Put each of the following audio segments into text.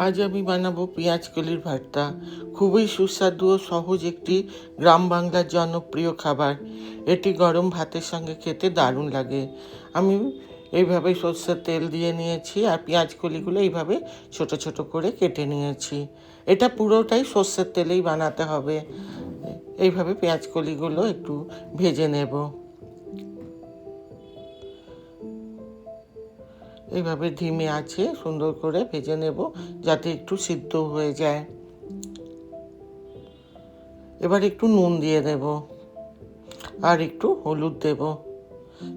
আজ আমি বানাবো পেঁয়াজ কলির ভর্তা। খুবই সুস্বাদু ও সহজ একটি গ্রাম বাংলার জনপ্রিয় খাবার। এটি গরম ভাতের সঙ্গে খেতে দারুণ লাগে। আমি এইভাবে সর্ষের তেল দিয়ে নিয়েছি আর পেঁয়াজ কলিগুলো এইভাবে ছোট ছোট করে কেটে নিয়েছি। এটা পুরোটাই সর্ষের তেলেই বানাতে হবে। এইভাবে পেঁয়াজ কলিগুলো একটু ভেজে নেব। এইভাবে ধিমে আছে সুন্দর করে ভেজে নেব যাতে একটু সিদ্ধ হয়ে যায়। এবার একটু নুন দিয়ে দেব আর একটু হলুদ দেব,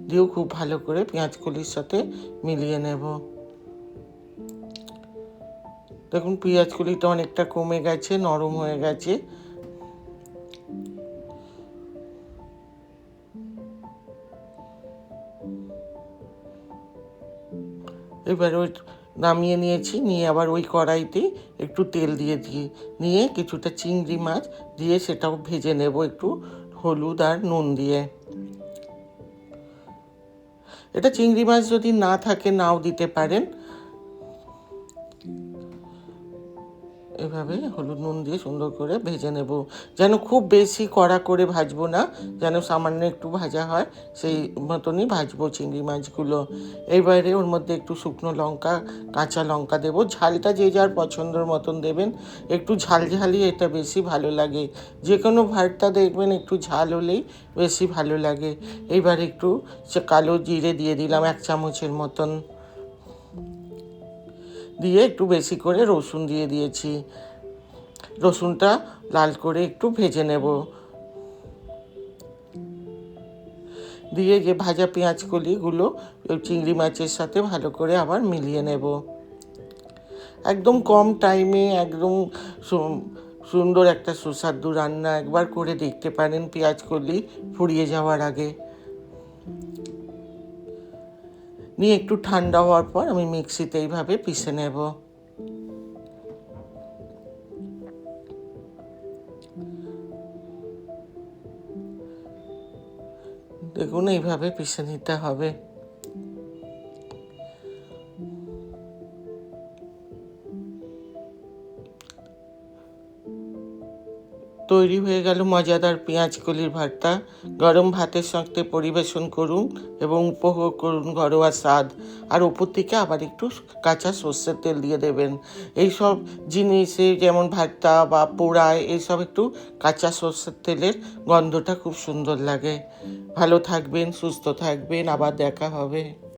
দিয়েও খুব ভালো করে পেঁয়াজ কলির সাথে মিলিয়ে নেব। দেখুন পেঁয়াজ কলিটা অনেকটা কমে গেছে, নরম হয়ে গেছে। এবার ওই নামিয়ে নিয়েছি, নিয়ে আবার ওই কড়াইতে একটু তেল নিয়ে কিছুটা চিংড়ি মাছ দিয়ে সেটাও ভেজে নেব একটু হলুদ আর নুন দিয়ে। এটা চিংড়ি মাছ যদি না থাকে নাও দিতে পারেন। এভাবে হলুদ নুন দিয়ে সুন্দর করে ভেজে নেব, যেন খুব বেশি কড়া করে ভাজবো না, যেন সামান্য একটু ভাজা হয় সেই মতনই ভাজবো চিংড়ি মাছগুলো। এবারে ওর মধ্যে একটু শুকনো লঙ্কা, কাঁচা লঙ্কা দেবো। ঝালটা যে যার পছন্দের মতন দেবেন, একটু ঝালঝালি এটা বেশি ভালো লাগে। যে কোনো ভর্তা দেখবেন একটু ঝাল হলেই বেশি ভালো লাগে। এইবার একটু কালো জিরে দিয়ে দিলাম 1 চামচের মতন, দিয়ে একটু বেশি করে রসুন দিয়ে দিয়েছি। রসুনটা লাল করে একটু ভেজে নেব, দিয়ে যে ভাজা পেঁয়াজ কলিগুলো চিংড়ি মাছের সাথে ভালো করে আবার মিলিয়ে নেব। একদম কম টাইমে একদম সুন্দর একটা সুস্বাদু রান্না একবার করে দেখতে পারেন পেঁয়াজ কলি ফুরিয়ে যাওয়ার আগে। নিয়ে একটু ঠান্ডা হওয়ার পর আমি মিক্সিতে এইভাবে পিষে নেব। দেখুন এইভাবে পিষে নিতে হবে। তৈরি হয়ে গেল মজাদার পেঁয়াজ কলির ভর্তা। গরম ভাতের সাথে পরিবেশন করুন এবং উপভোগ করুন ঘরোয়া স্বাদ। আর ওপর থেকে আবার একটু কাঁচা সর্ষের তেল দিয়ে দেবেন। এইসব জিনিসে যেমন ভর্তা বা পোড়ায় এইসব একটু কাঁচা সর্ষের তেলের গন্ধটা খুব সুন্দর লাগে। ভালো থাকবেন, সুস্থ থাকবেন, আবার দেখা হবে।